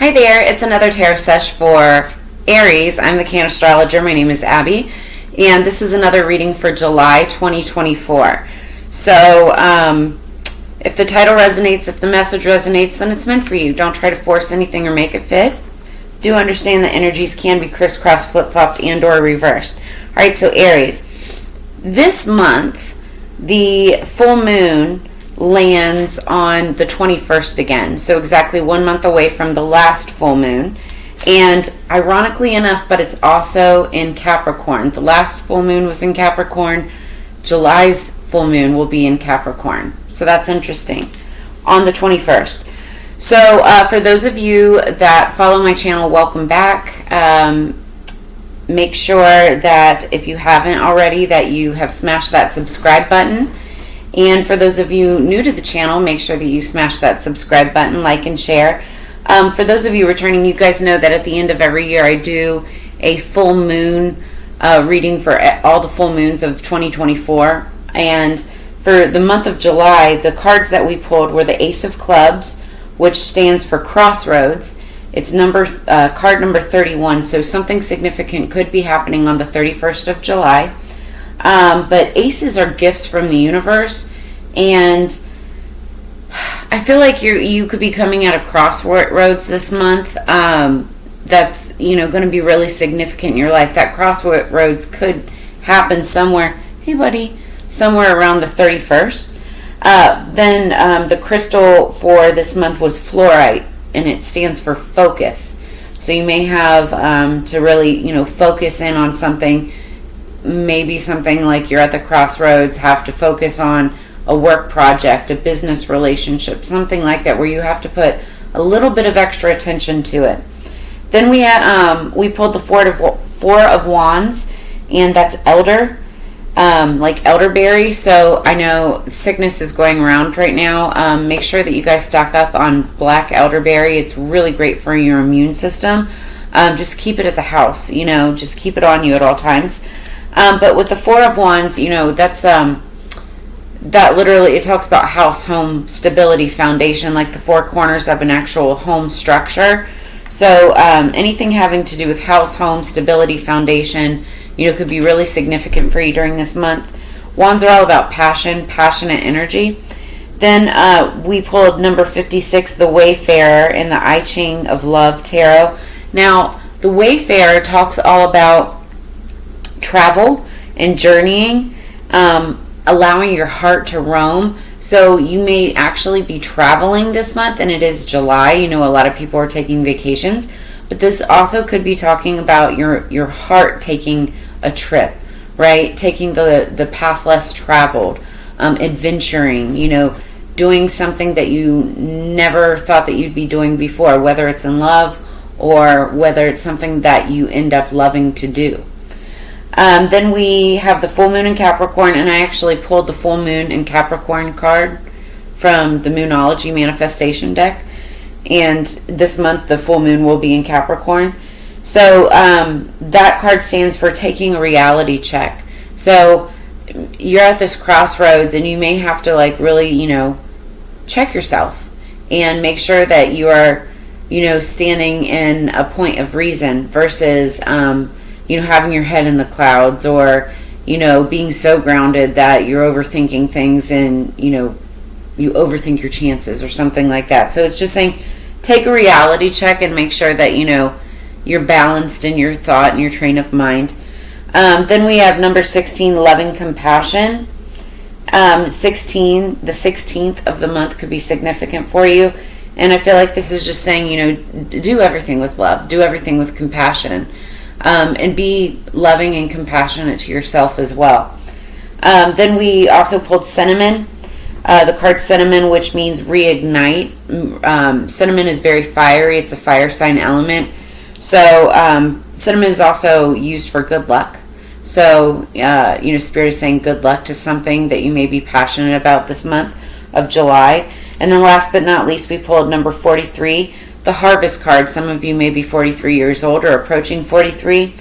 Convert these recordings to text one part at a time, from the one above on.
Hi there, it's another tarot sesh for Aries. I'm the Cannastrologer. My name is Abby, and this is another reading for July 2024. So, if the title resonates, if the message resonates, then it's meant for you. Don't try to force anything or make it fit. Do understand that energies can be crisscrossed, flip-flopped, and or reversed. Alright, so Aries, this month, the full moon lands on the 21st again, so exactly 1 month away from the last full moon. And ironically enough, but it's also in Capricorn. The last full moon was in Capricorn. July's full moon will be in Capricorn, so that's interesting, on the 21st. So for those of you that follow my channel, welcome back. Make sure that if you haven't already, that you have smashed that subscribe button. And for those of you new to the channel, make sure that you smash that subscribe button, like and share. For those of you returning, you guys know that at the end of every year I do a full moon reading for all the full moons of 2024. And for the month of July, the cards that we pulled were the Ace of Clubs, which stands for Crossroads. It's card number 31, so something significant could be happening on the 31st of July. But aces are gifts from the universe, and I feel like you could be coming at a crossroads this month. That's going to be really significant in your life. That crossroads could happen somewhere. Hey, buddy, somewhere around the 31st. Then the crystal for this month was fluorite, and it stands for focus. So you may have to really focus in on something. Maybe something like you're at the crossroads, have to focus on a work project, a business relationship, something like that, where you have to put a little bit of extra attention to it. Then we pulled the Four of Wands, and that's elder, like elderberry. So I know sickness is going around right now. Make sure that you guys stock up on black elderberry. It's really great for your immune system. Just keep it at the house, just keep it on you at all times. But with the Four of Wands, that's that literally, it talks about house, home, stability, foundation, like the four corners of an actual home structure. So anything having to do with house, home, stability, foundation, could be really significant for you during this month. Wands are all about passion, passionate energy. Then we pulled number 56, the Wayfarer, in the I Ching of Love Tarot. Now, the Wayfarer talks all about travel and journeying, allowing your heart to roam. So you may actually be traveling this month, and it is July. A lot of people are taking vacations, but this also could be talking about your heart taking a trip, right? Taking the path less traveled, adventuring, doing something that you never thought that you'd be doing before, whether it's in love or whether it's something that you end up loving to do. Then we have the full moon in Capricorn, and I actually pulled the full moon in Capricorn card from the Moonology manifestation deck. And this month the full moon will be in Capricorn. So that card stands for taking a reality check. So you're at this crossroads, and you may have to really check yourself and make sure that you are standing in a point of reason versus having your head in the clouds, or, being so grounded that you're overthinking things and, you overthink your chances or something like that. So it's just saying, take a reality check and make sure that, you're balanced in your thought and your train of mind. Then we have number 16, loving compassion. 16, the 16th of the month could be significant for you. And I feel like this is just saying, do everything with love, do everything with compassion. And be loving and compassionate to yourself as well. Then we also pulled Cinnamon, the card Cinnamon, which means reignite. Cinnamon is very fiery. It's a fire sign element. So cinnamon is also used for good luck. So, Spirit is saying good luck to something that you may be passionate about this month of July. And then last but not least, we pulled number 43, the Harvest card. Some of you may be 43 years old or approaching 43.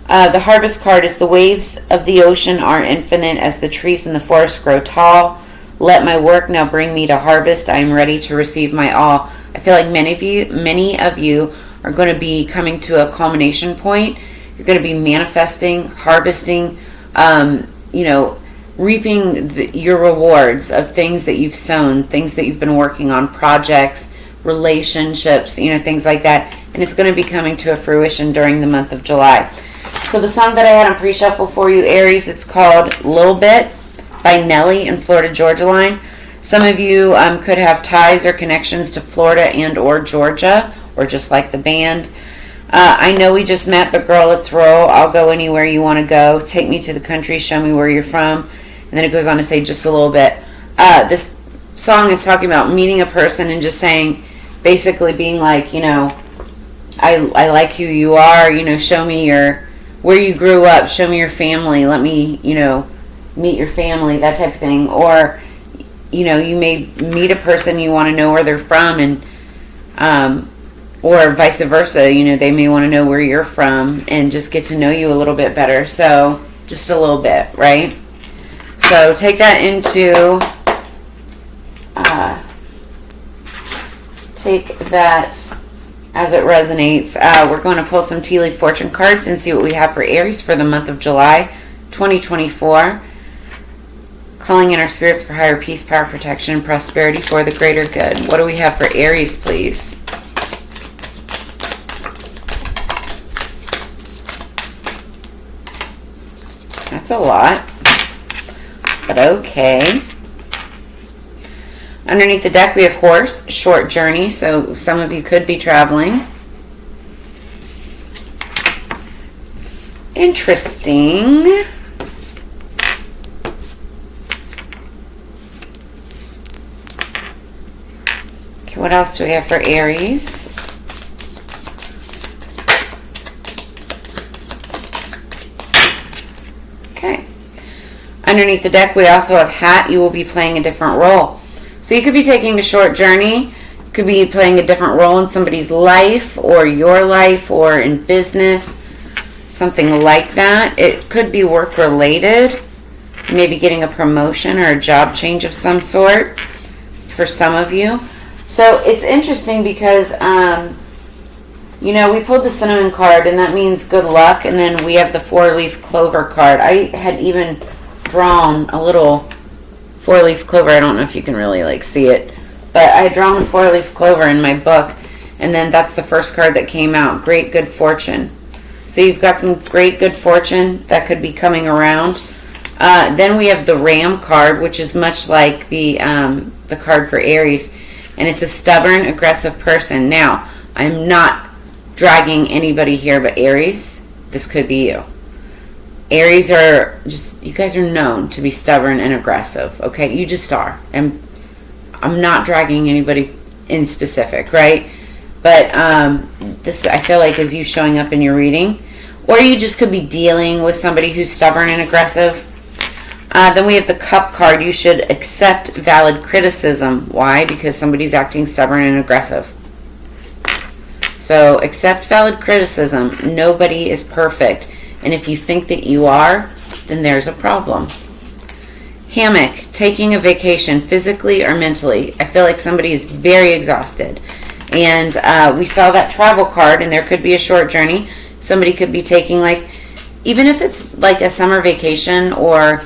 The Harvest card is the waves of the ocean are infinite as the trees in the forest grow tall. Let my work now bring me to harvest. I am ready to receive my all. I feel like many of you are going to be coming to a culmination point. You're going to be manifesting, harvesting, reaping your rewards of things that you've sown, things that you've been working on, projects, relationships, things like that. And it's going to be coming to a fruition during the month of July. So the song that I had on pre-shuffle for you, Aries, it's called Little Bit by Nelly and Florida Georgia Line. Some of you could have ties or connections to Florida and or Georgia, or just like the band. I know we just met, but girl, let's roll. I'll go anywhere you want to go. Take me to the country. Show me where you're from. And then it goes on to say just a little bit. This song is talking about meeting a person and just saying, basically being like, I like who you are. Show me where you grew up. Show me your family. Let me, meet your family, that type of thing. Or, you may meet a person, you want to know where they're from, and or vice versa, they may want to know where you're from and just get to know you a little bit better. So just a little bit, right? So take that into, take that as it resonates. We're going to pull some tea leaf fortune cards and see what we have for Aries for the month of July 2024. Calling in our spirits for higher peace, power, protection, and prosperity for the greater good. What do we have for Aries, please? That's a lot, but okay. Underneath the deck we have horse, short journey, so some of you could be traveling. Interesting. Okay, what else do we have for Aries? Underneath the deck, we also have hat. You will be playing a different role. So you could be taking a short journey, could be playing a different role in somebody's life or your life or in business, something like that. It could be work related, maybe getting a promotion or a job change of some sort. It's for some of you. So it's interesting because, we pulled the cinnamon card and that means good luck. And then we have the 4-leaf clover card. I had even drawn a little 4-leaf clover. I don't know if you can really see it, but I had drawn the 4-leaf clover in my book, and then that's the first card that came out. Great good fortune. So you've got some great good fortune that could be coming around. Then we have the ram card, which is much like the card for Aries, and it's a stubborn, aggressive person. Now, I'm not dragging anybody here but Aries. This could be you. Aries are just, you guys are known to be stubborn and aggressive, okay? You just are. And I'm not dragging anybody in specific, right? But this, I feel like, is you showing up in your reading. Or you just could be dealing with somebody who's stubborn and aggressive. Then we have the cup card. You should accept valid criticism. Why? Because somebody's acting stubborn and aggressive. So accept valid criticism. Nobody is perfect. And if you think that you are, then there's a problem. Hammock, taking a vacation physically or mentally. I feel like somebody is very exhausted. And we saw that travel card, and there could be a short journey. Somebody could be taking, even if it's like a summer vacation or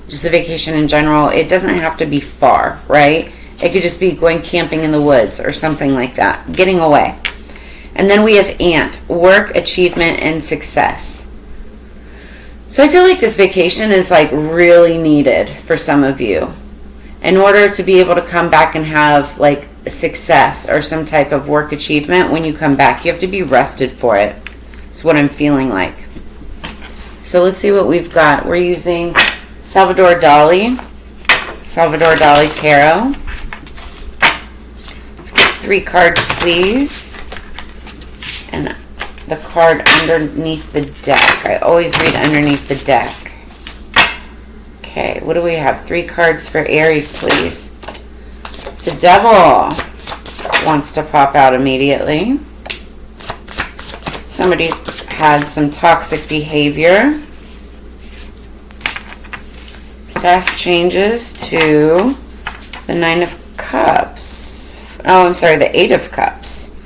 just a vacation in general, it doesn't have to be far, right? It could just be going camping in the woods or something like that, getting away. And then we have ant, work, achievement, and success. So I feel like this vacation is really needed for some of you. In order to be able to come back and have success or some type of work achievement when you come back, you have to be rested for it. It's what I'm feeling like. So let's see what we've got. We're using Salvador Dali Tarot. Let's get 3 cards, please. And the card underneath the deck. I always read underneath the deck. Okay, what do we have? 3 cards for Aries, please. The Devil wants to pop out immediately. Somebody's had some toxic behavior. Fast changes to the 9 of Cups. I'm sorry, the Eight of Cups.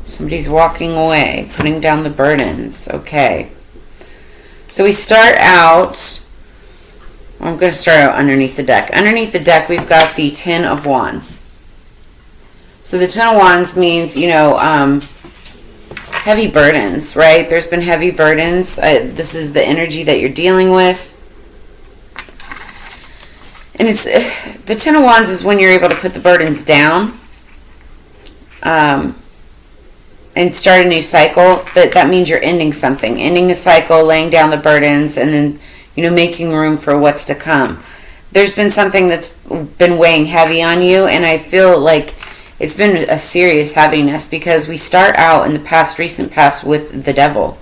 Somebody's walking away, putting down the burdens. Okay. So we start out, I'm going to start out underneath the deck. Underneath the deck, we've got the Ten of Wands. So the Ten of Wands means, heavy burdens, right? There's been heavy burdens. This is the energy that you're dealing with. And it's the Ten of Wands is when you're able to put the burdens down and start a new cycle. But that means you're ending something, ending a cycle, laying down the burdens, and then making room for what's to come. There's been something that's been weighing heavy on you, and I feel like it's been a serious heaviness because we start out in the recent past with the devil.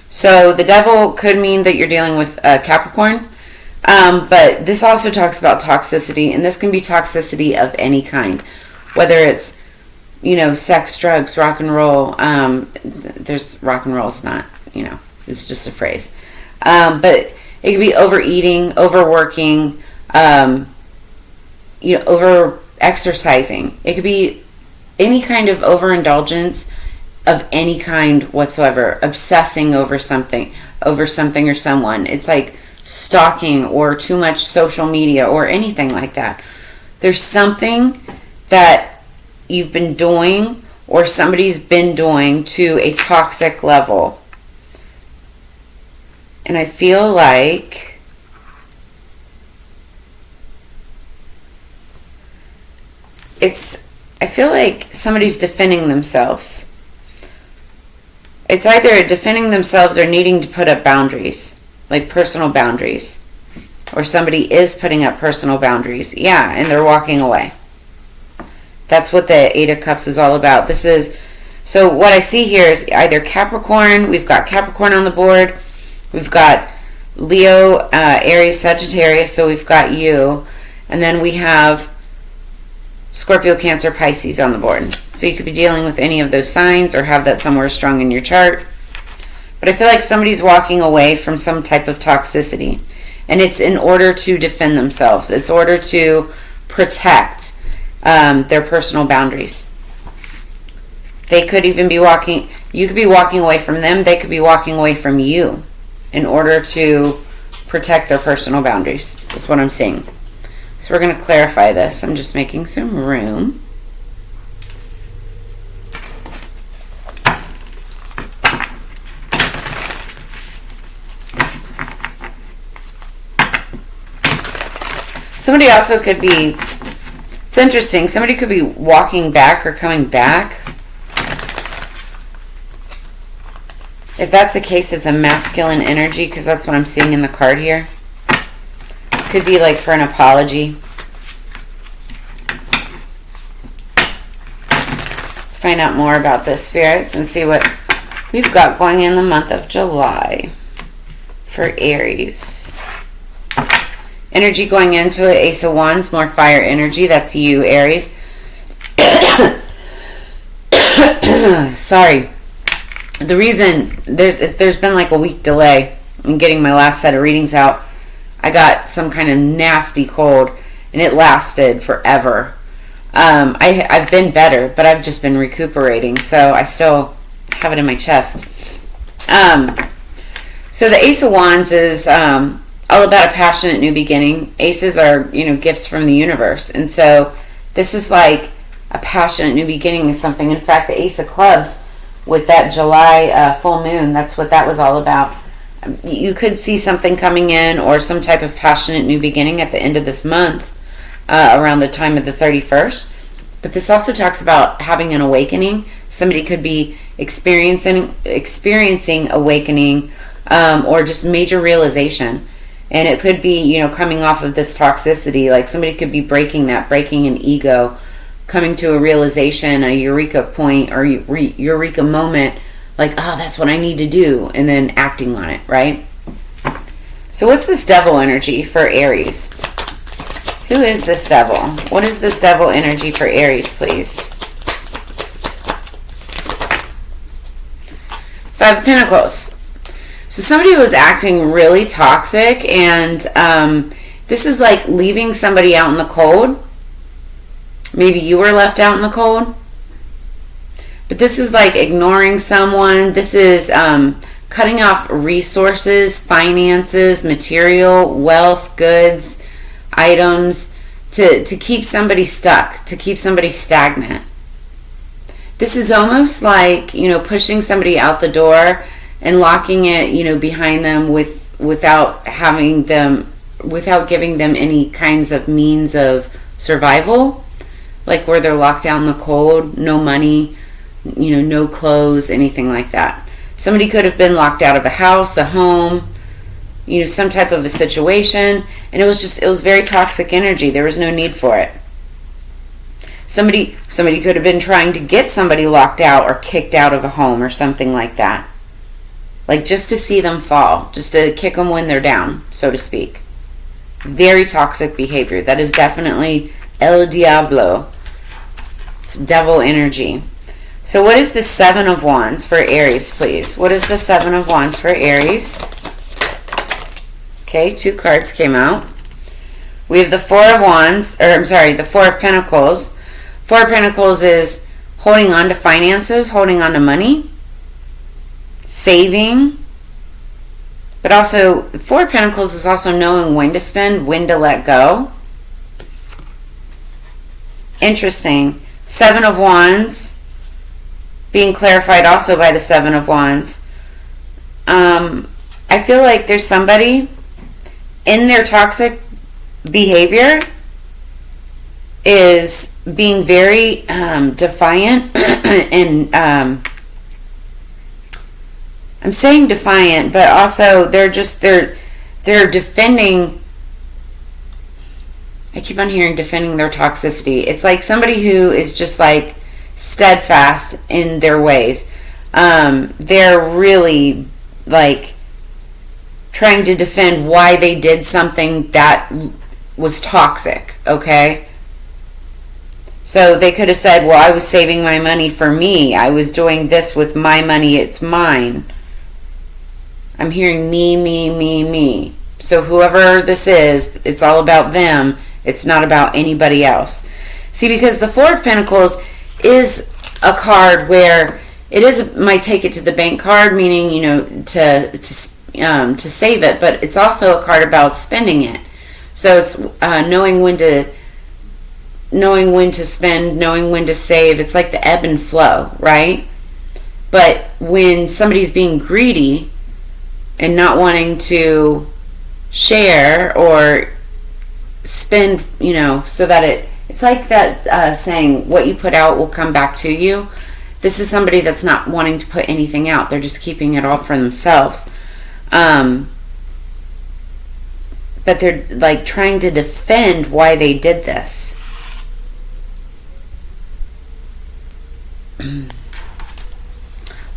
So the devil could mean that you're dealing with Capricorn, but this also talks about toxicity, and this can be toxicity of any kind, whether it's sex, drugs, rock and roll. There's rock and roll is not, it's just a phrase, but it could be overeating, overworking, over exercising. It could be any kind of overindulgence of any kind whatsoever, obsessing over something or someone. It's like stalking or too much social media or anything like that. There's something that you've been doing or somebody's been doing to a toxic level. And I feel like somebody's defending themselves. It's either defending themselves or needing to put up boundaries, like personal boundaries. Or somebody is putting up personal boundaries. Yeah, and they're walking away. That's what the Eight of Cups is all about. So what I see here is either Capricorn. We've got Capricorn on the board. We've got Leo, Aries, Sagittarius. So we've got you. And then we have Scorpio, Cancer, Pisces on the board. So you could be dealing with any of those signs or have that somewhere strong in your chart. But I feel like somebody's walking away from some type of toxicity. And it's in order to defend themselves. It's in order to protect their personal boundaries. They could even be you could be walking away from them. They could be walking away from you in order to protect their personal boundaries. That's what I'm seeing. So we're going to clarify this. I'm just making some room. Somebody also could be, it's interesting, somebody could be walking back or coming back. If that's the case, it's a masculine energy because that's what I'm seeing in the card here. Could be like for an apology. Let's find out more about this, spirits, and see what we've got going in the month of July for Aries. Energy going into it, Ace of Wands, more fire energy. That's you, Aries. Sorry. The reason there's been like a week delay in getting my last set of readings out. I got some kind of nasty cold, and it lasted forever. I've been better, but I've just been recuperating, so I still have it in my chest. So the Ace of Wands is all about a passionate new beginning. Aces are, gifts from the universe, and so this is like a passionate new beginning in something. In fact, the Ace of Clubs with that July full moon, that's what that was all about. You could see something coming in or some type of passionate new beginning at the end of this month, around the time of the 31st. But this also talks about having an awakening. Somebody could be experiencing awakening, or just major realization. And it could be, coming off of this toxicity. Like somebody could be breaking an ego, coming to a realization, a eureka point or eureka moment. Like, oh, that's what I need to do, and then acting on it, right? So what's this devil energy for Aries? Who is this devil? What is this devil energy for Aries, please? Five of Pentacles. So somebody was acting really toxic, and this is like leaving somebody out in the cold. Maybe you were left out in the cold. But this is like ignoring someone. This is cutting off resources, finances, material, wealth, goods, items to keep somebody stuck, to keep somebody stagnant. This is almost like, pushing somebody out the door and locking it, behind them without giving them any kinds of means of survival, like where they're locked down in the cold, no money, no clothes, anything like that. Somebody could have been locked out of a house, a home, some type of a situation, and it was very toxic energy. There was no need for it. Somebody could have been trying to get somebody locked out or kicked out of a home or something like that. Like just to see them fall, just to kick them when they're down, so to speak. Very toxic behavior. That is definitely El Diablo. It's devil energy. So what is the Seven of Wands for Aries, please? What is the Seven of Wands for Aries? Okay, 2 cards came out. We have the Four of Wands, the Four of Pentacles. Four of Pentacles is holding on to finances, holding on to money, saving. But also, Four of Pentacles is also knowing when to spend, when to let go. Interesting. Seven of Wands being clarified also by the Seven of Wands. I feel like there's somebody in their toxic behavior is being very defiant and I'm saying defiant, but also they're defending. I keep on hearing defending their toxicity. It's like somebody who is just like steadfast in their ways. They're really like trying to defend why they did something that was toxic, okay? So they could have said, well, I was saving my money for me. I was doing this with my money. It's mine. I'm hearing me. So whoever this is, it's all about them. It's not about anybody else. See, because the Four of Pentacles is a card where it might take it to the bank card, meaning, to save it, but it's also a card about spending it. So it's knowing when to spend, knowing when to save. It's like the ebb and flow, right? But when somebody's being greedy and not wanting to share or spend, so that it's like that saying, what you put out will come back to you. This is somebody that's not wanting to put anything out. They're just keeping it all for themselves. But they're like trying to defend why they did this.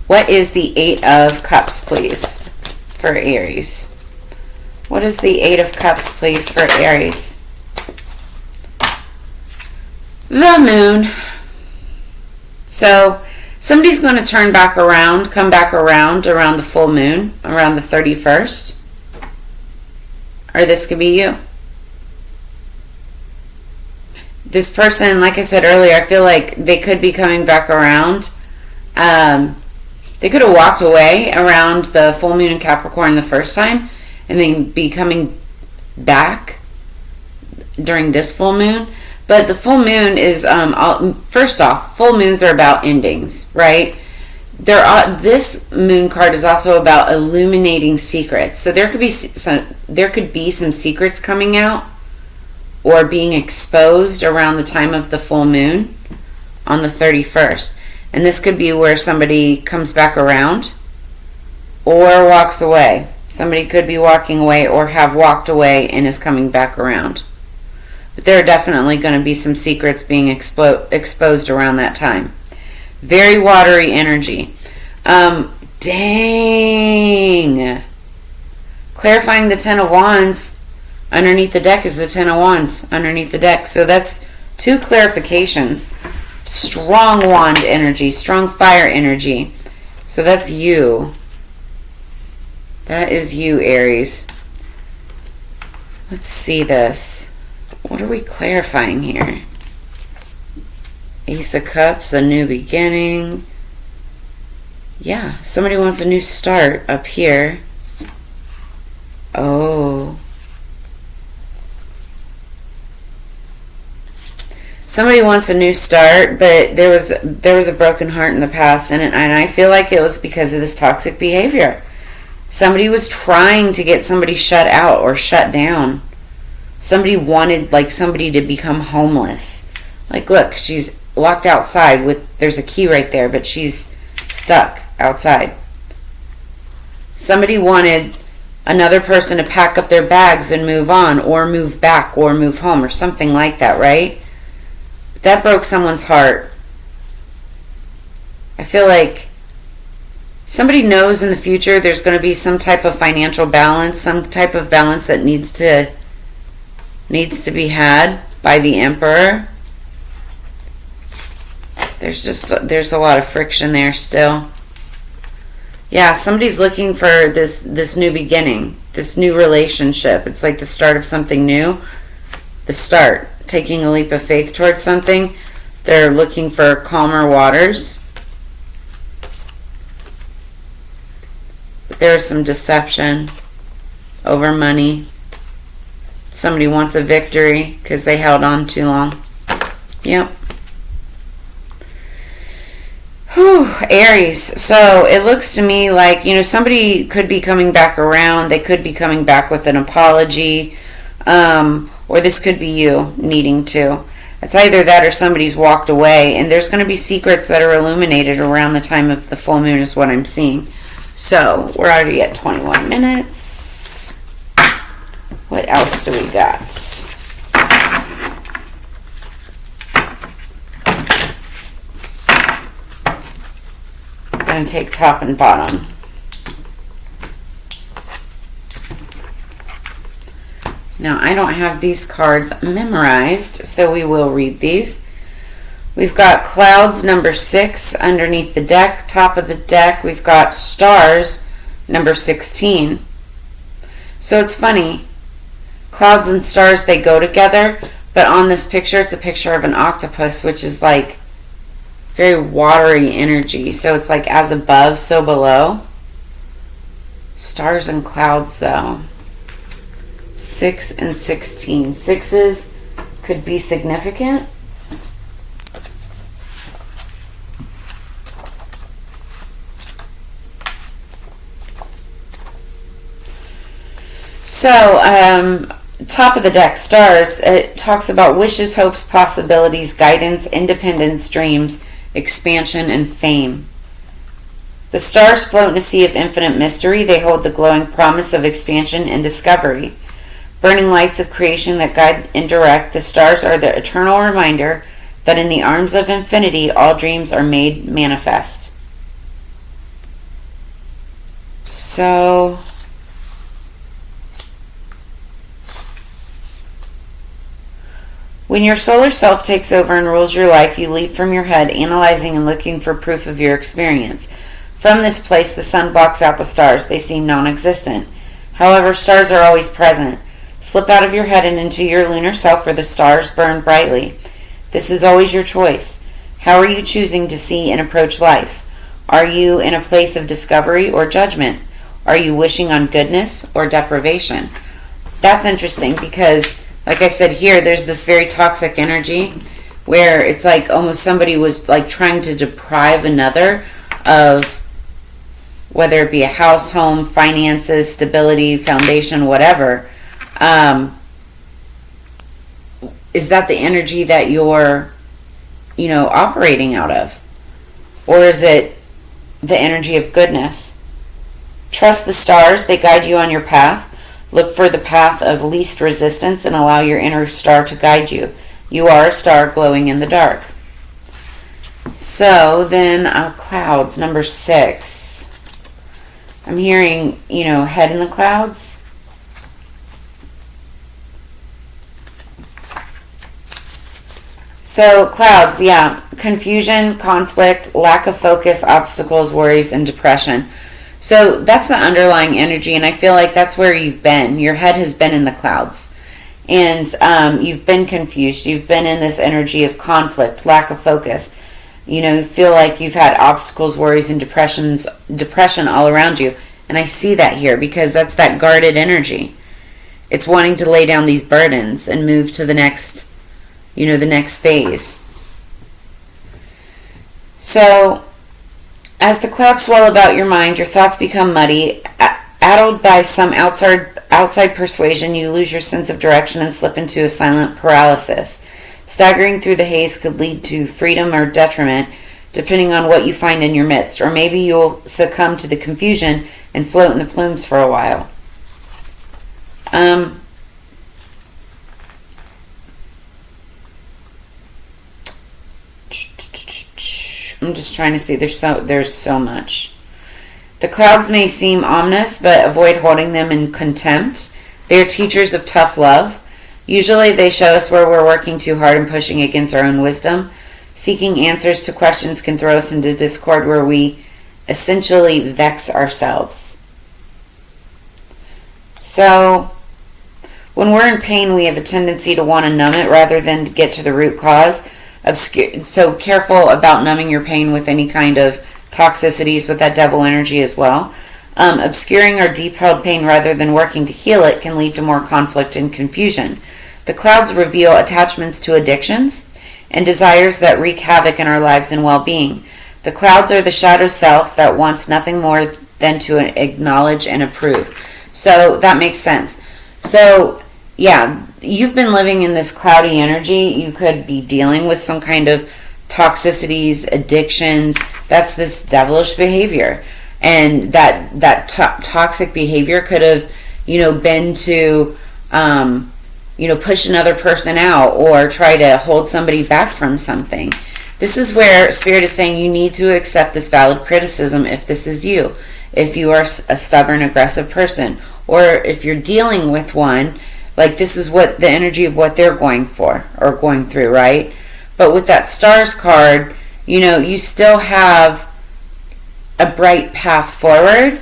What is the Eight of Cups, please, for Aries? What is the Eight of Cups, please, for Aries? The Moon. So somebody's going to come back around the full moon, around the 31st. Or this could be you. This person, like I said earlier, I feel like they could be coming back around. They could have walked away around the full moon in Capricorn the first time and then be coming back during this full moon. But the full moon is, first off, full moons are about endings, right? This moon card is also about illuminating secrets. So there could be some secrets coming out or being exposed around the time of the full moon on the 31st. And this could be where somebody comes back around or walks away. Somebody could be walking away or have walked away and is coming back around. But there are definitely going to be some secrets being exposed around that time. Very watery energy. Dang. Clarifying the Ten of Wands. Underneath the deck is the Ten of Wands. Underneath the deck. So that's 2 clarifications. Strong wand energy. Strong fire energy. So that's you. That is you, Aries. Let's see this. What are we clarifying here? Ace of Cups, a new beginning. Yeah, somebody wants a new start up here. Oh. Somebody wants a new start, but there was a broken heart in the past, and I feel like it was because of this toxic behavior. Somebody was trying to get somebody shut out or shut down. Somebody wanted somebody to become homeless. Like, look, she's locked outside there's a key right there, but she's stuck outside. Somebody wanted another person to pack up their bags and move on, or move back, or move home, or something like that, right? That broke someone's heart. I feel like somebody knows in the future there's going to be some type of financial balance, some type of balance that needs to be had by the Emperor. There's a lot of friction there still. Yeah, somebody's looking for this new beginning, this new relationship. It's like the start of something new. The start, taking a leap of faith towards something. They're looking for calmer waters. But there's some deception over money. Somebody wants a victory because they held on too long. Yep. Whew, Aries. So it looks to me like, somebody could be coming back around. They could be coming back with an apology. Or this could be you needing to. It's either that or somebody's walked away. And there's going to be secrets that are illuminated around the time of the full moon is what I'm seeing. So we're already at 21 minutes. What else do we got? I'm going to take top and bottom. Now, I don't have these cards memorized, so we will read these. We've got clouds, number 6, underneath the deck. Top of the deck, we've got stars, number 16. So it's funny. Clouds and stars, they go together, but on this picture, it's a picture of an octopus, which is like very watery energy. So it's like as above, so below. Stars and clouds, though. 6 and 16. Sixes could be significant. So, top of the deck, stars, it talks about wishes, hopes, possibilities, guidance, independence, dreams, expansion, and fame. The stars float in a sea of infinite mystery. They hold the glowing promise of expansion and discovery. Burning lights of creation that guide and direct, the stars are the eternal reminder that in the arms of infinity, all dreams are made manifest. So, when your solar self takes over and rules your life, you leap from your head, analyzing and looking for proof of your experience. From this place, the sun blocks out the stars. They seem non-existent. However, stars are always present. Slip out of your head and into your lunar self where the stars burn brightly. This is always your choice. How are you choosing to see and approach life? Are you in a place of discovery or judgment? Are you wishing on goodness or deprivation? That's interesting because, like I said here, there's this very toxic energy where it's like almost somebody was like trying to deprive another of whether it be a house, home, finances, stability, foundation, whatever. Is that the energy that you're, operating out of? Or is it the energy of goodness? Trust the stars. They guide you on your path. Look for the path of least resistance and allow your inner star to guide you. You are a star glowing in the dark. So then clouds, number 6. I'm hearing, head in the clouds. So clouds, yeah, confusion, conflict, lack of focus, obstacles, worries, and depression. So that's the underlying energy, and I feel like that's where you've been. Your head has been in the clouds. And you've been confused. You've been in this energy of conflict, lack of focus. You feel like you've had obstacles, worries, and depression all around you. And I see that here because that's that guarded energy. It's wanting to lay down these burdens and move to the next, the next phase. So, as the clouds swell about your mind, your thoughts become muddy. Addled by some outside persuasion, you lose your sense of direction and slip into a silent paralysis. Staggering through the haze could lead to freedom or detriment, depending on what you find in your midst. Or maybe you'll succumb to the confusion and float in the plumes for a while. I'm just trying to see. There's so much. The clouds may seem ominous, but avoid holding them in contempt. They are teachers of tough love. Usually they show us where we're working too hard and pushing against our own wisdom. Seeking answers to questions can throw us into discord where we essentially vex ourselves. So, when we're in pain, we have a tendency to want to numb it rather than get to the root cause. So careful about numbing your pain with any kind of toxicities with that devil energy as well. Obscuring our deep-held pain rather than working to heal it can lead to more conflict and confusion. The clouds reveal attachments to addictions and desires that wreak havoc in our lives and well-being. The clouds are the shadow self that wants nothing more than to acknowledge and approve. So that makes sense. So, yeah, you've been living in this cloudy energy. You could be dealing with some kind of toxicities, addictions. That's this devilish behavior. And that toxic behavior could have, been to, push another person out or try to hold somebody back from something. This is where Spirit is saying you need to accept this valid criticism if this is you. If you are a stubborn, aggressive person. Or if you're dealing with one, like this is what the energy of what they're going for or going through, right? But with that stars card, you still have a bright path forward.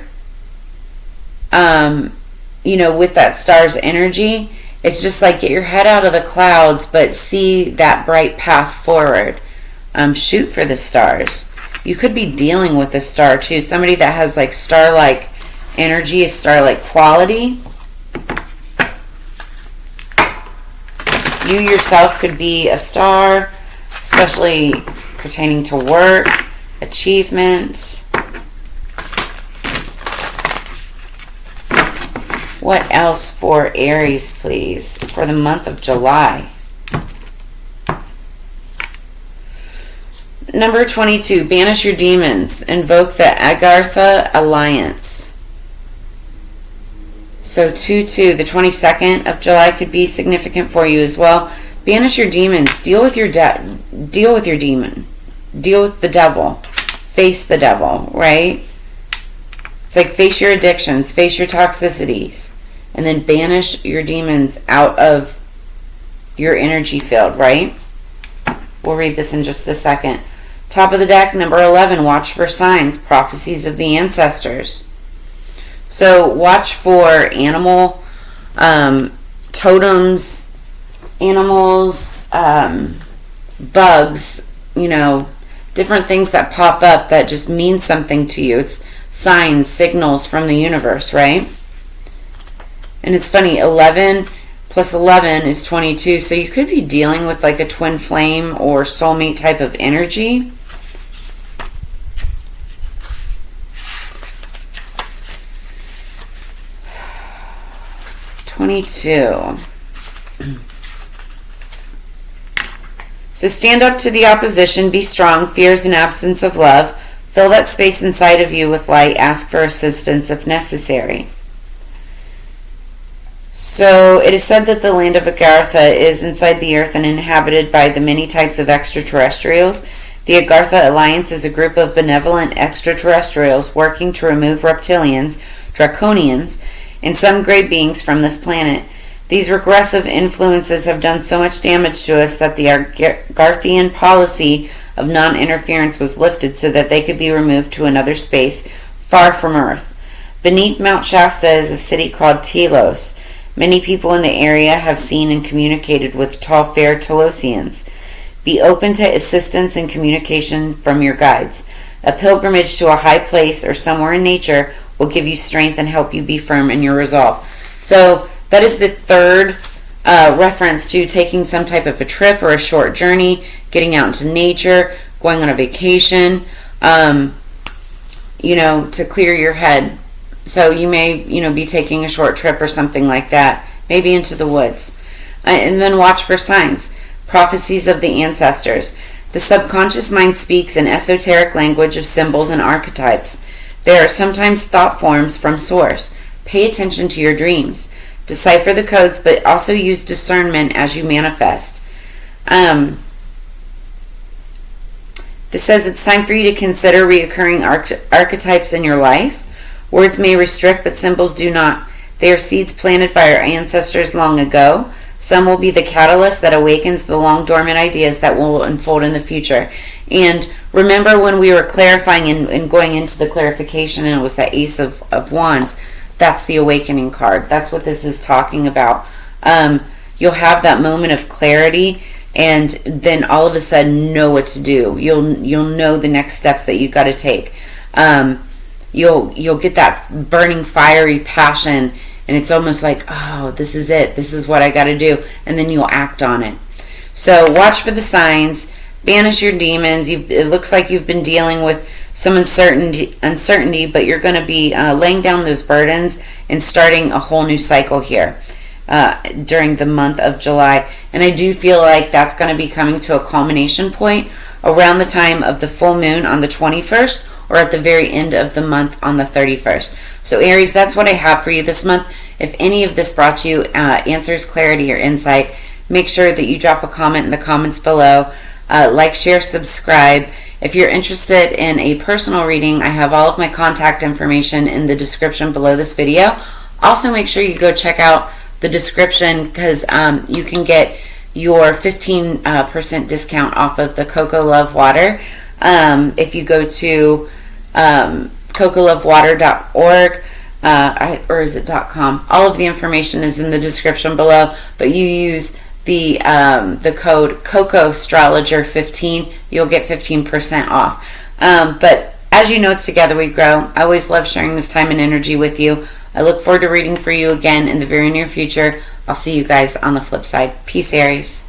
With that stars energy, it's just like get your head out of the clouds, but see that bright path forward. Shoot for the stars. You could be dealing with a star too. Somebody that has like star-like energy, a star-like quality. You yourself could be a star, especially pertaining to work, achievement. What else for Aries, please, for the month of July? Number 22, banish your demons. Invoke the Agartha Alliance. So 2-2, the 22nd of July could be significant for you as well. Banish your demons. Deal with your demon. Deal with the devil. Face the devil, right? It's like face your addictions, face your toxicities, and then banish your demons out of your energy field, right? We'll read this in just a second. Top of the deck, number 11, watch for signs, prophecies of the ancestors. So watch for animal totems, animals, bugs, different things that pop up that just mean something to you. It's signs, signals from the universe, right? And it's funny, 11 plus 11 is 22, so you could be dealing with like a twin flame or soulmate type of energy. So stand up to the opposition, be strong, fear is an absence of love, fill that space inside of you with light, ask for assistance if necessary. So it is said that the land of Agartha is inside the earth and inhabited by the many types of extraterrestrials. The Agartha Alliance is a group of benevolent extraterrestrials working to remove reptilians, draconians, and some gray beings from this planet. These regressive influences have done so much damage to us that the Agarthian policy of non-interference was lifted so that they could be removed to another space far from Earth. Beneath Mount Shasta is a city called Telos. Many people in the area have seen and communicated with tall, fair Telosians. Be open to assistance and communication from your guides. A pilgrimage to a high place or somewhere in nature will give you strength and help you be firm in your resolve. So that is the third reference to taking some type of a trip or a short journey, getting out into nature, going on a vacation, to clear your head. So you may, be taking a short trip or something like that, maybe into the woods. And then watch for signs. Prophecies of the ancestors. The subconscious mind speaks in esoteric language of symbols and archetypes. They are sometimes thought forms from source. Pay attention to your dreams. Decipher the codes, but also use discernment as you manifest. This says it's time for you to consider reoccurring archetypes in your life. Words may restrict, but symbols do not. They are seeds planted by our ancestors long ago. Some will be the catalyst that awakens the long dormant ideas that will unfold in the future. And remember when we were clarifying and going into the clarification, and it was the Ace of Wands, that's the awakening card. That's what this is talking about. You'll have that moment of clarity, and then all of a sudden know what to do. You'll know the next steps that you got to take. You'll get that burning fiery passion, and it's almost like, oh, this is it. This is what I got to do, and then you'll act on it. So watch for the signs. Banish your demons. It looks like you've been dealing with some uncertainty, but you're going to be laying down those burdens and starting a whole new cycle here during the month of July. And I do feel like that's going to be coming to a culmination point around the time of the full moon on the 21st, or at the very end of the month on the 31st. So Aries, that's what I have for you this month. If any of this brought you answers, clarity, or insight, make sure that you drop a comment in the comments below. Like, share, subscribe. If you're interested in a personal reading, I have all of my contact information in the description below this video. Also, make sure you go check out the description, because you can get your 15% discount off of the Coco Love Water. If you go to cocolovewater.org, or is it .com? All of the information is in the description below, but you use the code Cannastrologer15, you'll get 15% off. But as you know, it's together we grow. I always love sharing this time and energy with you. I look forward to reading for you again in the very near future. I'll see you guys on the flip side. Peace, Aries.